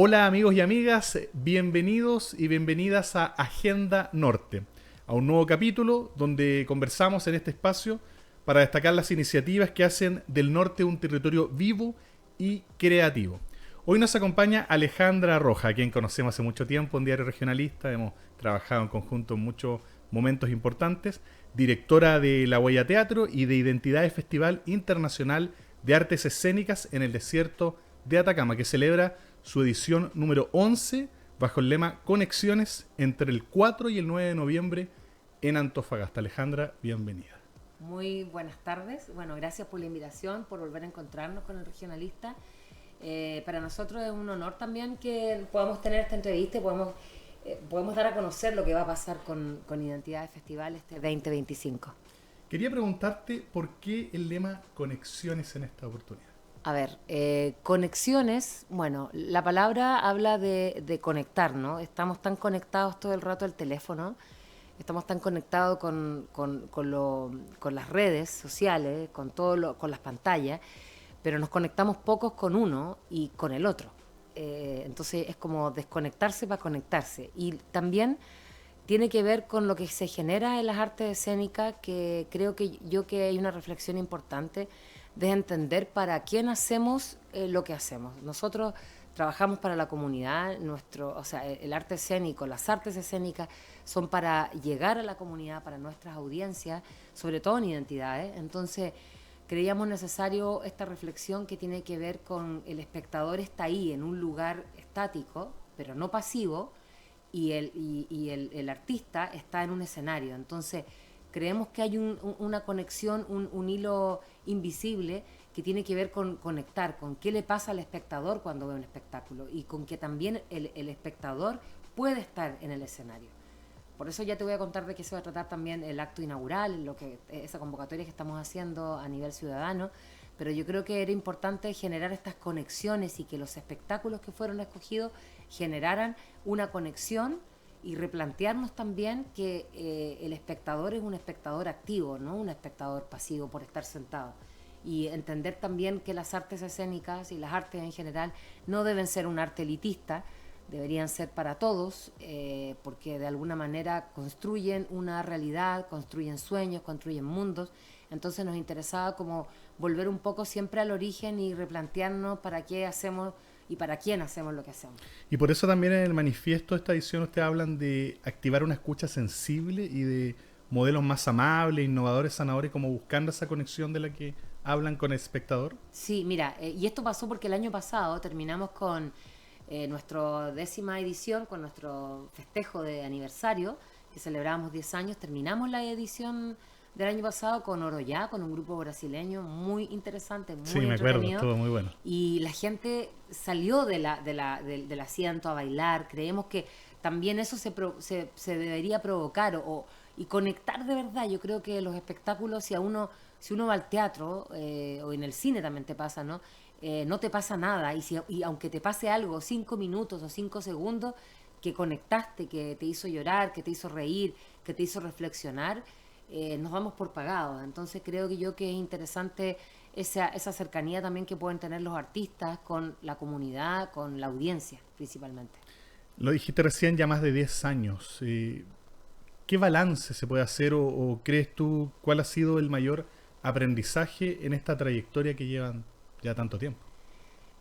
Hola amigos y amigas, bienvenidos y bienvenidas a Agenda Norte, a un nuevo capítulo donde conversamos en este espacio para destacar las iniciativas que hacen del norte un territorio vivo y creativo. Hoy nos acompaña Alejandra Roja, a quien conocemos hace mucho tiempo en Diario Regionalista, hemos trabajado en conjunto en muchos momentos importantes, directora de La Huella Teatro y de Identidades Festival Internacional de Artes Escénicas en el Desierto de Atacama, que celebra su edición número 11 bajo el lema Conexiones entre el 4 y el 9 de noviembre en Antofagasta. Alejandra, bienvenida. Muy buenas tardes. Bueno, gracias por la invitación, por volver a encontrarnos con el regionalista. Para nosotros es un honor también que podamos tener esta entrevista y podemos dar a conocer lo que va a pasar con Identidades Festival este 2025. Quería preguntarte por qué el lema Conexiones en esta oportunidad. A ver, conexiones, bueno, la palabra habla de conectar, ¿no? Estamos tan conectados todo el rato al teléfono, estamos tan conectados con las redes sociales, con las pantallas, pero nos conectamos pocos con uno y con el otro. Entonces es como desconectarse para conectarse. Y también tiene que ver con lo que se genera en las artes escénicas, que creo que hay una reflexión importante de entender para quién hacemos lo que hacemos. Nosotros trabajamos para la comunidad, el arte escénico, las artes escénicas son para llegar a la comunidad, para nuestras audiencias, sobre todo en identidades. Entonces, creíamos necesario esta reflexión que tiene que ver con el espectador está ahí en un lugar estático, pero no pasivo, y el artista está en un escenario. Entonces, creemos que hay una conexión, un hilo invisible que tiene que ver con conectar, con qué le pasa al espectador cuando ve un espectáculo y con que también el espectador puede estar en el escenario. Por eso ya te voy a contar de qué se va a tratar también el acto inaugural, esa convocatoria que estamos haciendo a nivel ciudadano, pero yo creo que era importante generar estas conexiones y que los espectáculos que fueron escogidos generaran una conexión y replantearnos también que el espectador es un espectador activo, no un espectador pasivo por estar sentado. Y entender también que las artes escénicas y las artes en general no deben ser un arte elitista, deberían ser para todos, porque de alguna manera construyen una realidad, construyen sueños, construyen mundos. Entonces nos interesaba como volver un poco siempre al origen y replantearnos para qué hacemos y para quién hacemos lo que hacemos. Y por eso también en el manifiesto de esta edición ustedes hablan de activar una escucha sensible y de modelos más amables, innovadores, sanadores, como buscando esa conexión de la que hablan con el espectador. Sí, mira, y esto pasó porque el año pasado terminamos con nuestra 10ª edición, con nuestro festejo de aniversario, que celebramos 10 años, terminamos la edición del año pasado con Oroyá, con un grupo brasileño muy interesante, Sí, muy me acuerdo, entretenido, estuvo muy bueno. y la gente salió del asiento a bailar. Creemos que también eso se debería provocar y conectar de verdad. Yo creo que los espectáculos, si uno va al teatro o en el cine también te pasa, ¿no? No te pasa nada y aunque te pase algo, 5 minutos o 5 segundos, que conectaste, que te hizo llorar, que te hizo reír, que te hizo reflexionar, nos damos por pagados. Entonces creo que es interesante esa cercanía también que pueden tener los artistas con la comunidad, con la audiencia principalmente. Lo dijiste recién, ya más de 10 años. ¿Qué balance se puede hacer o crees tú cuál ha sido el mayor aprendizaje en esta trayectoria que llevan ya tanto tiempo?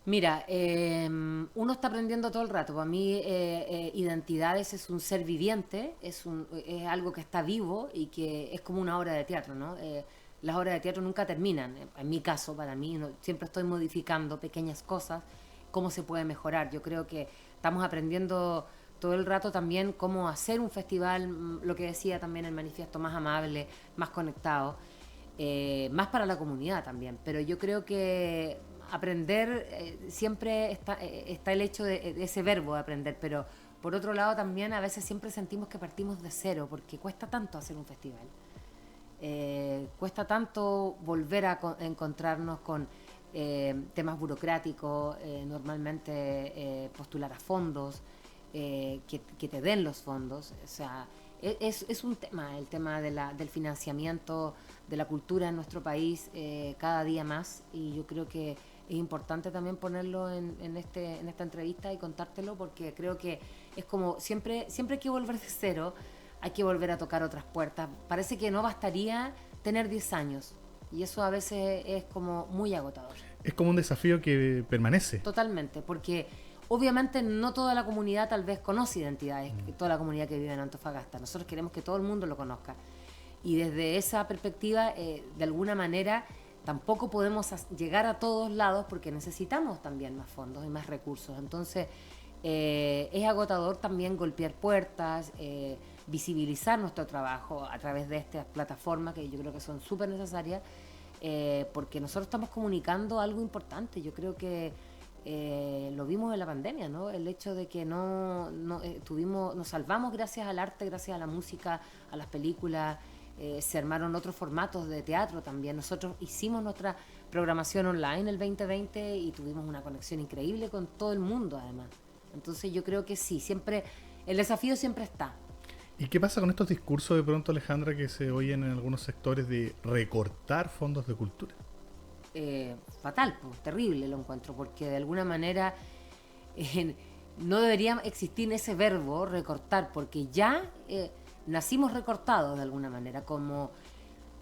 Mira, uno está aprendiendo todo el rato. Para mí, Identidades es un ser viviente, es algo que está vivo y que es como una obra de teatro, ¿no? Las obras de teatro nunca terminan. En mi caso, para mí, siempre estoy modificando pequeñas cosas, cómo se puede mejorar. Yo creo que estamos aprendiendo todo el rato también cómo hacer un festival, lo que decía también el manifiesto, más amable, más conectado, más para la comunidad también. Pero yo creo que aprender, siempre está el hecho de ese verbo de aprender, pero por otro lado también a veces siempre sentimos que partimos de cero, porque cuesta tanto hacer un festival. Cuesta tanto volver a encontrarnos con temas burocráticos, normalmente postular a fondos, que te den los fondos. O sea, es un tema, el tema del financiamiento de la cultura en nuestro país, cada día más, y yo creo que es importante también ponerlo en esta entrevista y contártelo, porque creo que es como siempre hay que volver de cero, hay que volver a tocar otras puertas. Parece que no bastaría tener 10 años y eso a veces es como muy agotador. Es como un desafío que permanece. Totalmente, porque obviamente no toda la comunidad tal vez conoce identidades, toda la comunidad que vive en Antofagasta. Nosotros queremos que todo el mundo lo conozca. Y desde esa perspectiva, de alguna manera, tampoco podemos llegar a todos lados porque necesitamos también más fondos y más recursos. Entonces, es agotador también golpear puertas, visibilizar nuestro trabajo a través de estas plataformas que yo creo que son súper necesarias, porque nosotros estamos comunicando algo importante. Yo creo que lo vimos en la pandemia, ¿no? El hecho de que nos salvamos gracias al arte, gracias a la música, a las películas. Se armaron otros formatos de teatro también. Nosotros hicimos nuestra programación online el 2020 y tuvimos una conexión increíble con todo el mundo, además. Entonces yo creo que sí, siempre el desafío siempre está. ¿Y qué pasa con estos discursos de pronto, Alejandra, que se oyen en algunos sectores de recortar fondos de cultura? Fatal, pues, terrible lo encuentro, porque de alguna manera no debería existir ese verbo recortar, porque ya nacimos recortados de alguna manera. Como,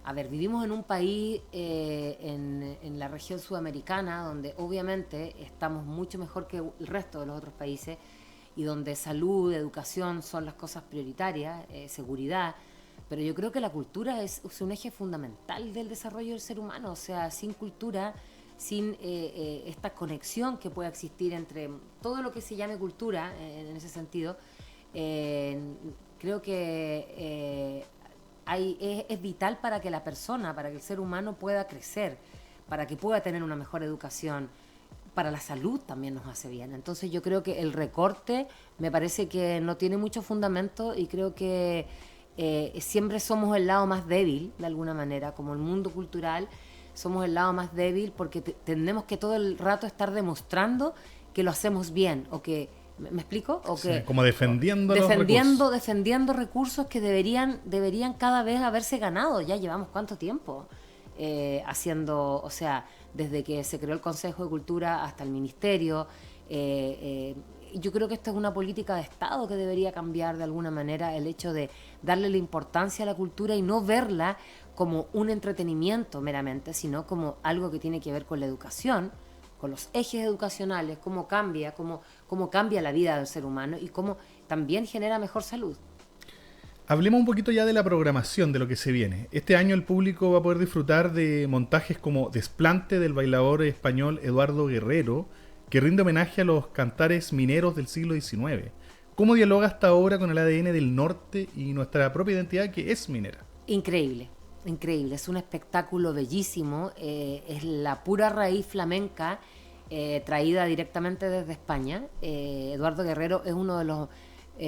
a ver, vivimos en un país, en la región sudamericana, donde obviamente estamos mucho mejor que el resto de los otros países, y donde salud, educación son las cosas prioritarias, seguridad. Pero yo creo que la cultura es un eje fundamental del desarrollo del ser humano. O sea, sin cultura, sin esta conexión que pueda existir entre todo lo que se llame cultura, en ese sentido, creo que es vital para que la persona, para que el ser humano pueda crecer, para que pueda tener una mejor educación. Para la salud también nos hace bien. Entonces yo creo que el recorte me parece que no tiene mucho fundamento, y creo que siempre somos el lado más débil, de alguna manera, como el mundo cultural, somos el lado más débil porque tenemos que todo el rato estar demostrando que lo hacemos bien, o que, ¿me explico? O que, sí, como defendiendo recursos que deberían cada vez haberse ganado. Ya llevamos ¿cuánto tiempo haciendo? O sea, desde que se creó el Consejo de Cultura hasta el Ministerio. Yo creo que esto es una política de Estado que debería cambiar de alguna manera, el hecho de darle la importancia a la cultura y no verla como un entretenimiento meramente, sino como algo que tiene que ver con la educación, con los ejes educacionales, cómo cambia la vida del ser humano y cómo también genera mejor salud. Hablemos un poquito ya de la programación, de lo que se viene. Este año el público va a poder disfrutar de montajes como Desplante del bailador español Eduardo Guerrero, que rinde homenaje a los cantares mineros del siglo XIX. ¿Cómo dialoga esta obra con el ADN del norte y nuestra propia identidad, que es minera? Increíble, increíble. Es un espectáculo bellísimo. Es la pura raíz flamenca traída directamente desde España. Eduardo Guerrero es uno de los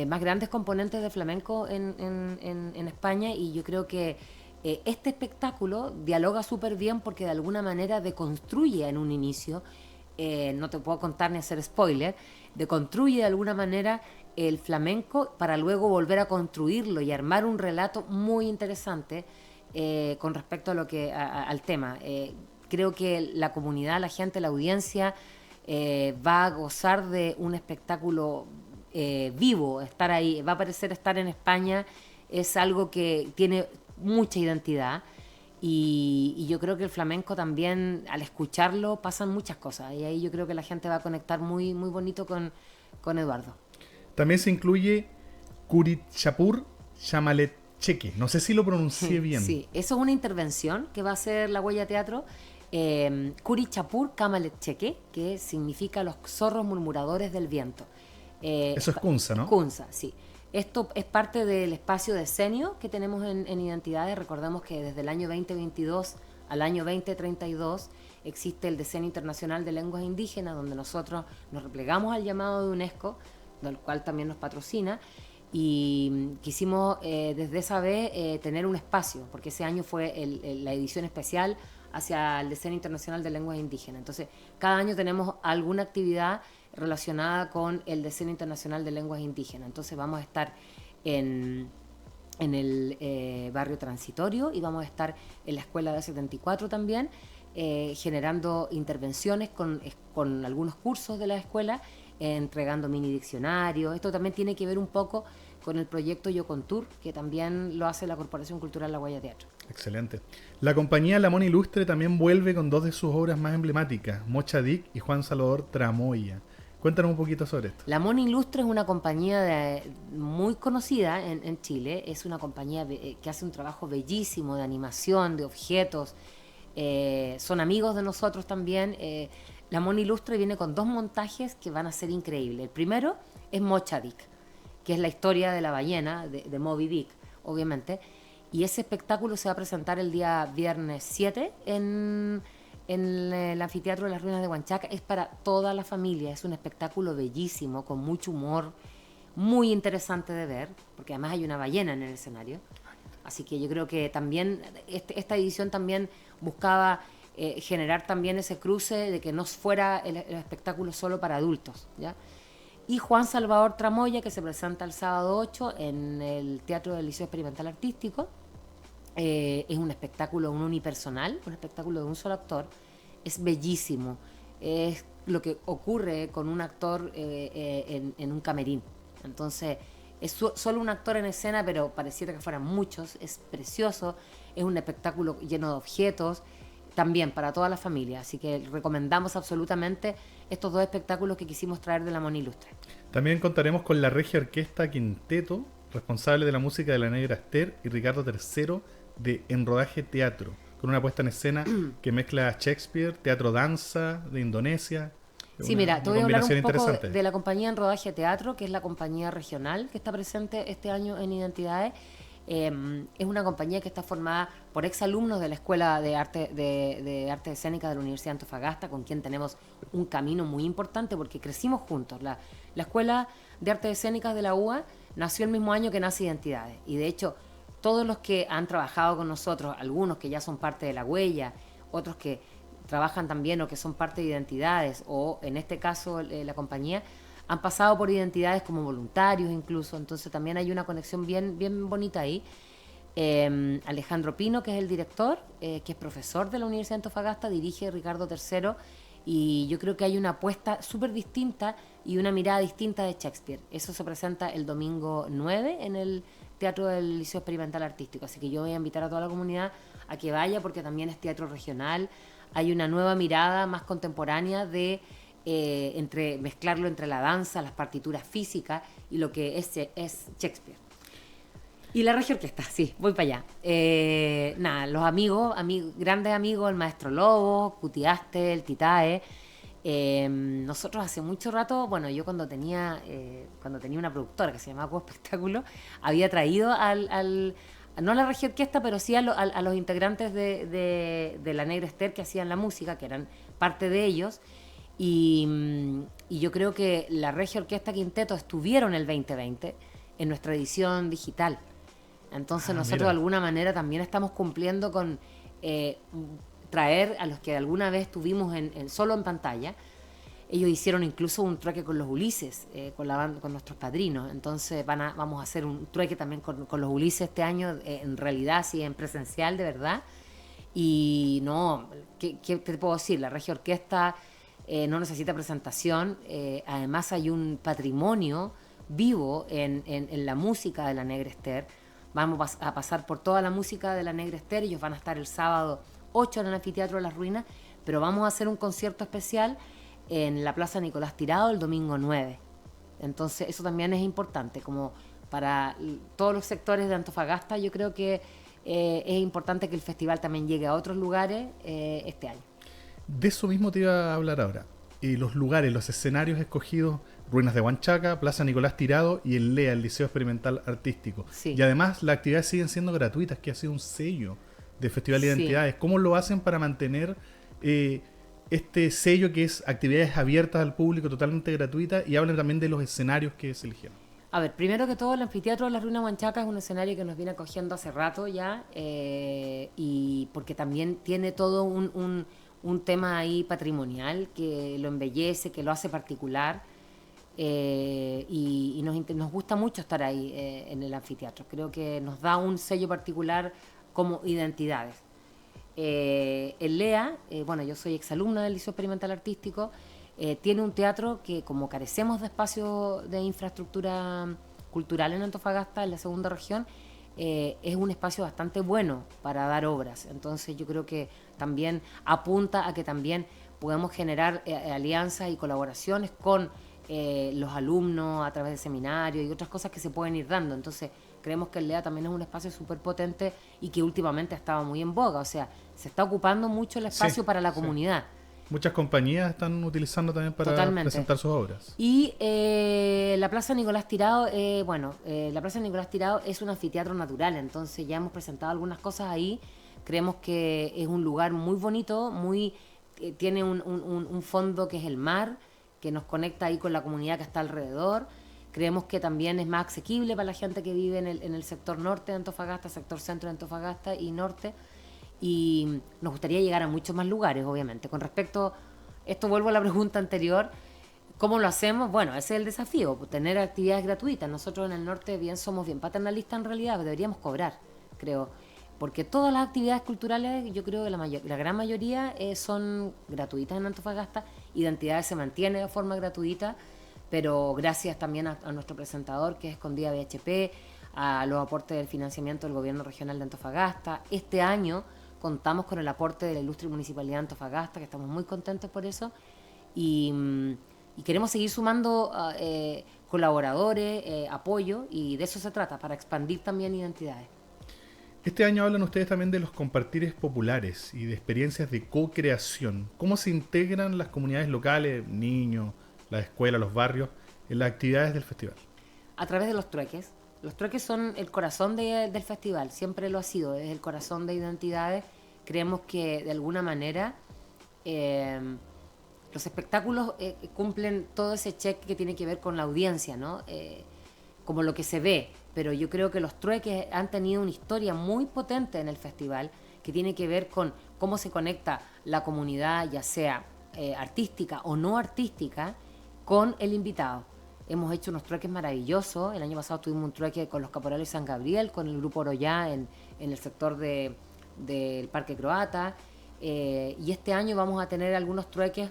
más grandes componentes de flamenco en España, y yo creo que este espectáculo dialoga súper bien porque de alguna manera deconstruye en un inicio, no te puedo contar ni hacer spoiler, deconstruye de alguna manera el flamenco para luego volver a construirlo y armar un relato muy interesante con respecto a al tema. Creo que la comunidad, la gente, la audiencia va a gozar de un espectáculo vivo. Estar ahí, va a parecer estar en España, es algo que tiene mucha identidad. Y yo creo que el flamenco también, al escucharlo, pasan muchas cosas, y ahí yo creo que la gente va a conectar muy, muy bonito con Eduardo. También se incluye Curichapur Chamaletcheque. No sé si lo pronuncié bien. Sí, eso es una intervención que va a hacer la Huella Teatro. Curichapur Chamaletcheque, que significa los zorros murmuradores del viento. Eso es Kunza, ¿no? Kunza, sí. Esto es parte del espacio de decenio que tenemos en Identidades. Recordemos que desde el año 2022 al año 2032 existe el Decenio Internacional de Lenguas Indígenas, donde nosotros nos replegamos al llamado de UNESCO, del cual también nos patrocina, y quisimos desde esa vez tener un espacio, porque ese año fue la edición especial hacia el Decenio Internacional de Lenguas Indígenas. Entonces, cada año tenemos alguna actividad relacionada con el Decenio Internacional de Lenguas Indígenas. Entonces vamos a estar en el barrio transitorio, y vamos a estar en la escuela de 74 también, generando intervenciones con algunos cursos de la escuela, entregando mini diccionarios. Esto también tiene que ver un poco con el proyecto Yo con Tour, que también lo hace la Corporación Cultural La Guaya Teatro. Excelente. La compañía La Mona Ilustre también vuelve con dos de sus obras más emblemáticas, Mocha Dick y Juan Salvador Tramoya. Cuéntanos un poquito sobre esto. La Mona Ilustre es una compañía muy conocida en Chile. Es una compañía que hace un trabajo bellísimo de animación, de objetos. Son amigos de nosotros también. La Mona Ilustre viene con 2 montajes que van a ser increíbles. El primero es Mocha Dick, que es la historia de la ballena, de Moby Dick, obviamente. Y ese espectáculo se va a presentar el día viernes 7 en el Anfiteatro de las Ruinas de Huanchaca. Es para toda la familia, es un espectáculo bellísimo, con mucho humor, muy interesante de ver, porque además hay una ballena en el escenario. Así que yo creo que también esta edición también buscaba generar también ese cruce de que no fuera el espectáculo solo para adultos, ¿ya? Y Juan Salvador Tramoya, que se presenta el sábado 8 en el Teatro del Liceo Experimental Artístico. Es un espectáculo unipersonal, un espectáculo de un solo actor. Es bellísimo. Es lo que ocurre con un actor en un camerín. Entonces, es solo un actor en escena, pero pareciera que fueran muchos. Es precioso. Es un espectáculo lleno de objetos. También para toda la familia. Así que recomendamos absolutamente estos 2 espectáculos que quisimos traer de La Mona Ilustre. También contaremos con la Regia Orquesta Quinteto, responsable de la música de La Negra Esther, y Ricardo III de En Rodaje Teatro, con una puesta en escena que mezcla Shakespeare, teatro danza de Indonesia. Sí, mira, te voy a hablar un poco de la compañía En Rodaje Teatro, que es la compañía regional que está presente este año en Identidades. Es una compañía que está formada por exalumnos de la Escuela de Arte Escénica de la Universidad de Antofagasta, con quien tenemos un camino muy importante porque crecimos juntos. La Escuela de Artes Escénicas de la UA nació el mismo año que nace Identidades, y de hecho todos los que han trabajado con nosotros, algunos que ya son parte de La Huella, otros que trabajan también o que son parte de Identidades, o en este caso la compañía, han pasado por Identidades como voluntarios incluso. Entonces también hay una conexión bien bonita ahí. Alejandro Pino, que es el director, que es profesor de la Universidad de Antofagasta, dirige Ricardo III, y yo creo que hay una apuesta súper distinta y una mirada distinta de Shakespeare. Eso se presenta el domingo 9 en el Teatro del Liceo Experimental Artístico, así que yo voy a invitar a toda la comunidad a que vaya, porque también es teatro regional. Hay una nueva mirada más contemporánea de mezclarlo entre la danza, las partituras físicas y lo que es Shakespeare. Y la Regia Orquesta, sí, voy para allá. Nada, los amigos, grandes amigos, el Maestro Lobo, Cutiaste, el Titae. Nosotros hace mucho rato, bueno, yo cuando tenía una productora que se llamaba Cubo Espectáculo, había traído no a la Regia Orquesta, pero sí a los integrantes de La Negra Esther, que hacían la música, que eran parte de ellos. Y yo creo que la Regia Orquesta Quinteto estuvieron el 2020 en nuestra edición digital. Entonces nosotros de alguna manera también estamos cumpliendo con traer a los que alguna vez tuvimos solo en pantalla. Ellos hicieron incluso un trueque con los Ulises, con nuestros padrinos. Entonces vamos a hacer un trueque también con los Ulises este año, en realidad, sí, en presencial, de verdad. Y no, ¿qué te puedo decir? La Regia Orquesta no necesita presentación. Además hay un patrimonio vivo en la música de La Negra Esther. Vamos a pasar por toda la música de La Negra Esther. Ellos van a estar el sábado 8 en el Anfiteatro de las Ruinas, pero vamos a hacer un concierto especial en la Plaza Nicolás Tirado el domingo 9. Entonces eso también es importante, como para todos los sectores de Antofagasta. Yo creo que es importante que el festival también llegue a otros lugares este año. De eso mismo te iba a hablar ahora. Los lugares, los escenarios escogidos: Ruinas de Huanchaca, Plaza Nicolás Tirado y el LEA, el Liceo Experimental Artístico. Sí. Y además las actividades siguen siendo gratuitas, que ha sido un sello de Festival de Identidades. ¿Cómo lo hacen para mantener este sello, que es actividades abiertas al público, totalmente gratuitas? Y hablan también de los escenarios que se eligieron. A ver, primero que todo, el Anfiteatro de las Ruinas de Huanchaca es un escenario que nos viene acogiendo hace rato ya, y porque también tiene todo un tema ahí patrimonial que lo embellece, que lo hace particular. Y nos gusta mucho estar ahí en el anfiteatro. Creo que nos da un sello particular como Identidades. El LEA, bueno, yo soy exalumna del Liceo Experimental Artístico, tiene un teatro que, como carecemos de espacio de infraestructura cultural en Antofagasta, en la segunda región, es un espacio bastante bueno para dar obras. Entonces yo creo que también apunta a que también podemos generar alianzas y colaboraciones con los alumnos a través de seminarios y otras cosas que se pueden ir dando. Entonces creemos que el LEA también es un espacio súper potente y que últimamente ha estado muy en boga. O sea, se está ocupando mucho el Sí, espacio para la sí. comunidad. Muchas compañías están utilizando también para Totalmente. presentar sus obras. Y la Plaza Nicolás Tirado, la Plaza Nicolás Tirado es un anfiteatro natural, entonces ya hemos presentado algunas cosas ahí. Creemos que es un lugar muy bonito, tiene un fondo que es el mar, que nos conecta ahí con la comunidad que está alrededor. Creemos que también es más asequible para la gente que vive en el sector norte de Antofagasta, sector centro de Antofagasta y norte. Y nos gustaría llegar a muchos más lugares, obviamente. Con respecto, esto vuelvo a la pregunta anterior, ¿cómo lo hacemos? Bueno, ese es el desafío, tener actividades gratuitas. Nosotros en el norte somos bien paternalistas en realidad, pero deberíamos cobrar, creo. Porque todas las actividades culturales, yo creo que la gran mayoría son gratuitas en Antofagasta. Identidades se mantiene de forma gratuita, pero gracias también a nuestro presentador, que es Escondida BHP, a los aportes del financiamiento del gobierno regional de Antofagasta. Este año contamos con el aporte de la ilustre Municipalidad de Antofagasta, que estamos muy contentos por eso, y queremos seguir sumando colaboradores, apoyo, y de eso se trata, para expandir también identidades. Este año hablan ustedes también de los compartires populares y de experiencias de co-creación. ¿Cómo se integran las comunidades locales, niños, las escuelas, los barrios, en las actividades del festival? A través de los trueques. Los trueques son el corazón del festival, siempre lo ha sido, es el corazón de identidades. Creemos que de alguna manera los espectáculos cumplen todo ese check que tiene que ver con la audiencia, ¿no? Como lo que se ve, pero yo creo que los trueques han tenido una historia muy potente en el festival que tiene que ver con cómo se conecta la comunidad, ya sea artística o no artística, con el invitado. Hemos hecho unos trueques maravillosos. El año pasado tuvimos un trueque con los Caporales San Gabriel, con el grupo Oroyá en el sector del Parque Croata. Y este año vamos a tener algunos trueques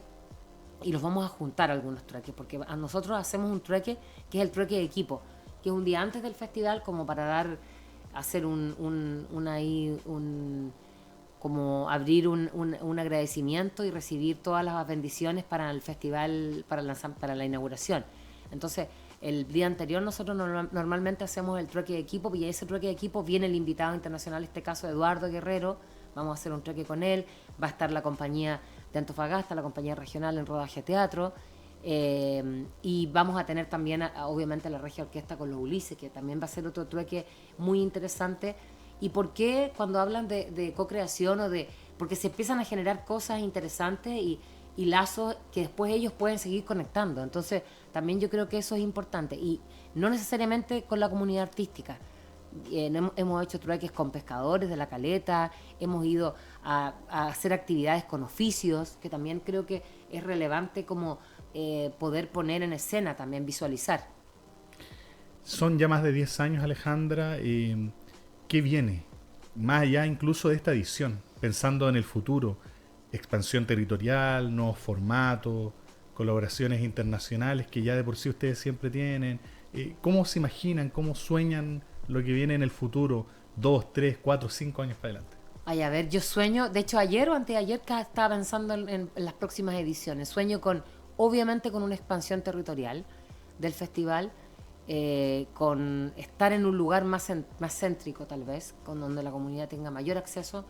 y los vamos a juntar algunos trueques, porque a nosotros hacemos un trueque que es el trueque de equipo, que es un día antes del festival, como para hacer como abrir un agradecimiento y recibir todas las bendiciones para el festival, para la inauguración. Entonces, el día anterior nosotros normalmente hacemos el trueque de equipo, y a ese trueque de equipo viene el invitado internacional, en este caso Eduardo Guerrero. Vamos a hacer un trueque con él, va a estar la compañía de Antofagasta, la compañía regional en rodaje teatro, y vamos a tener también obviamente la Regia Orquesta con los Ulises, que también va a ser otro trueque muy interesante. ¿Y por qué cuando hablan de co-creación porque se empiezan a generar cosas interesantes y lazos que después ellos pueden seguir conectando? Entonces también yo creo que eso es importante, y no necesariamente con la comunidad artística. Hemos hecho trueques con pescadores de la caleta, hemos ido a hacer actividades con oficios, que también creo que es relevante como poder poner en escena, también visualizar. Son ya más de 10 años, Alejandra. ¿Qué viene? Más allá incluso de esta edición, pensando en el futuro, expansión territorial, nuevos formatos, colaboraciones internacionales que ya de por sí ustedes siempre tienen. ¿Cómo se imaginan, cómo sueñan lo que viene en el futuro, 2, 3, 4, 5 años para adelante? Ay, a ver, yo sueño, de hecho ayer o anteayer estaba pensando en las próximas ediciones. Sueño obviamente con una expansión territorial del festival, con estar en un lugar más céntrico tal vez, con donde la comunidad tenga mayor acceso,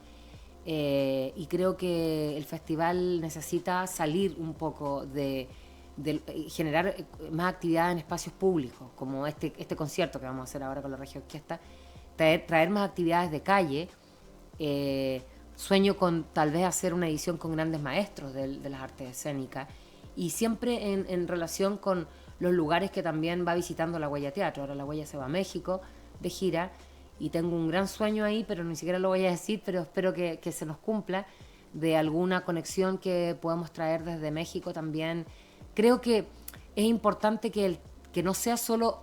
y creo que el festival necesita salir un poco de generar más actividad en espacios públicos, como este concierto que vamos a hacer ahora con la Regia Orquesta, traer más actividades de calle. Sueño con tal vez hacer una edición con grandes maestros de las artes escénicas, y siempre en relación con los lugares que también va visitando la Huella Teatro. Ahora la Huella se va a México de gira, y tengo un gran sueño ahí, pero ni siquiera lo voy a decir, pero espero que se nos cumpla, de alguna conexión que podamos traer desde México también. Creo que es importante que no sea solo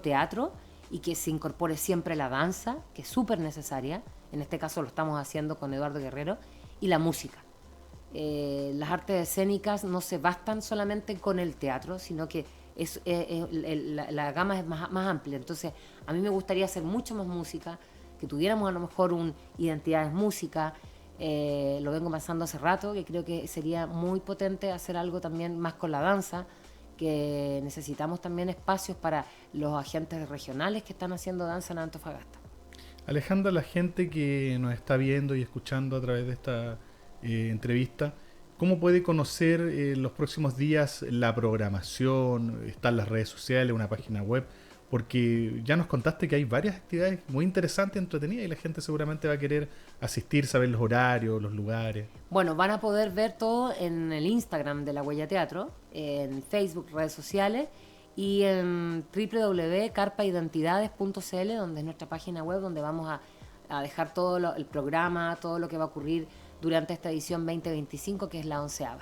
teatro, y que se incorpore siempre la danza, que es súper necesaria en este caso lo estamos haciendo con Eduardo Guerrero, y la música. Las artes escénicas no se bastan solamente con el teatro, sino que la gama es más amplia. Entonces, a mí me gustaría hacer mucho más música, que tuviéramos a lo mejor identidades música. Lo vengo pensando hace rato, que creo que sería muy potente hacer algo también más con la danza, que necesitamos también espacios para los agentes regionales que están haciendo danza en Antofagasta. Alejandra, la gente que nos está viendo y escuchando a través de esta entrevista, ¿cómo puede conocer los próximos días la programación? ¿Están las redes sociales, una página web? Porque ya nos contaste que hay varias actividades muy interesantes, entretenidas, y la gente seguramente va a querer asistir, saber los horarios, los lugares. Bueno, van a poder ver todo en el Instagram de La Huella Teatro, en Facebook, redes sociales, y en www.carpaidentidades.cl, donde es nuestra página web, donde vamos a dejar todo el programa, todo lo que va a ocurrir durante esta edición 2025, que es la 11ª.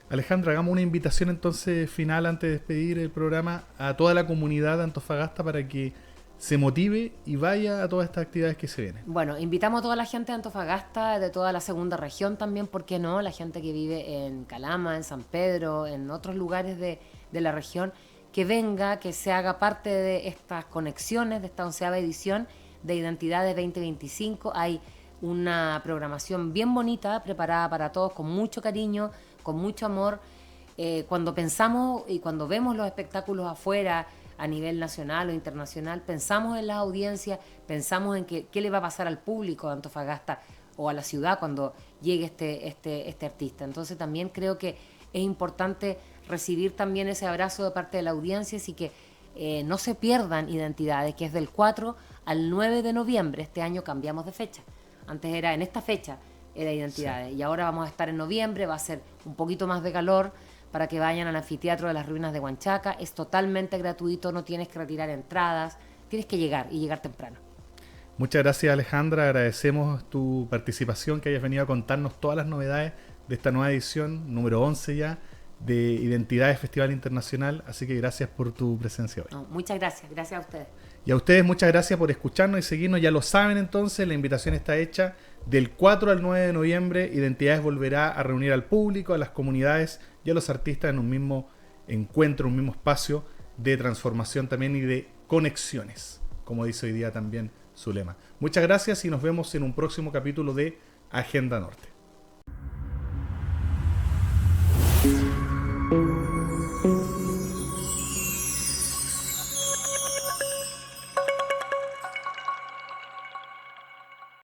Alejandra, hagamos una invitación entonces final antes de despedir el programa a toda la comunidad de Antofagasta para que se motive y vaya a todas estas actividades que se vienen. Bueno, invitamos a toda la gente de Antofagasta, de toda la segunda región también, ¿por qué no? La gente que vive en Calama, en San Pedro, en otros lugares de la región, que venga, que se haga parte de estas conexiones, de esta 11ª edición de Identidades 2025. Hay una programación bien bonita, preparada para todos, con mucho cariño, con mucho amor. Cuando pensamos y cuando vemos los espectáculos afuera, a nivel nacional o internacional, pensamos en las audiencias, pensamos en qué le va a pasar al público de Antofagasta o a la ciudad cuando llegue este artista. Entonces también creo que es importante recibir también ese abrazo de parte de la audiencia, así que no se pierdan Identidades, que es del 4 al 9 de noviembre. Este año cambiamos de fecha. Antes era en esta fecha, era Identidades, sí. Y ahora vamos a estar en noviembre, va a ser un poquito más de calor, para que vayan al anfiteatro de las ruinas de Huanchaca. Es totalmente gratuito, no tienes que retirar entradas, tienes que llegar y llegar temprano. Muchas gracias, Alejandra, agradecemos tu participación, que hayas venido a contarnos todas las novedades de esta nueva edición, número 11 ya, de Identidades Festival Internacional, así que gracias por tu presencia hoy. No, muchas gracias a ustedes. Y a ustedes muchas gracias por escucharnos y seguirnos, ya lo saben entonces, la invitación está hecha. Del 4 al 9 de noviembre, Identidades volverá a reunir al público, a las comunidades y a los artistas en un mismo encuentro, un mismo espacio de transformación también y de conexiones, como dice hoy día también su lema. Muchas gracias y nos vemos en un próximo capítulo de Agenda Norte.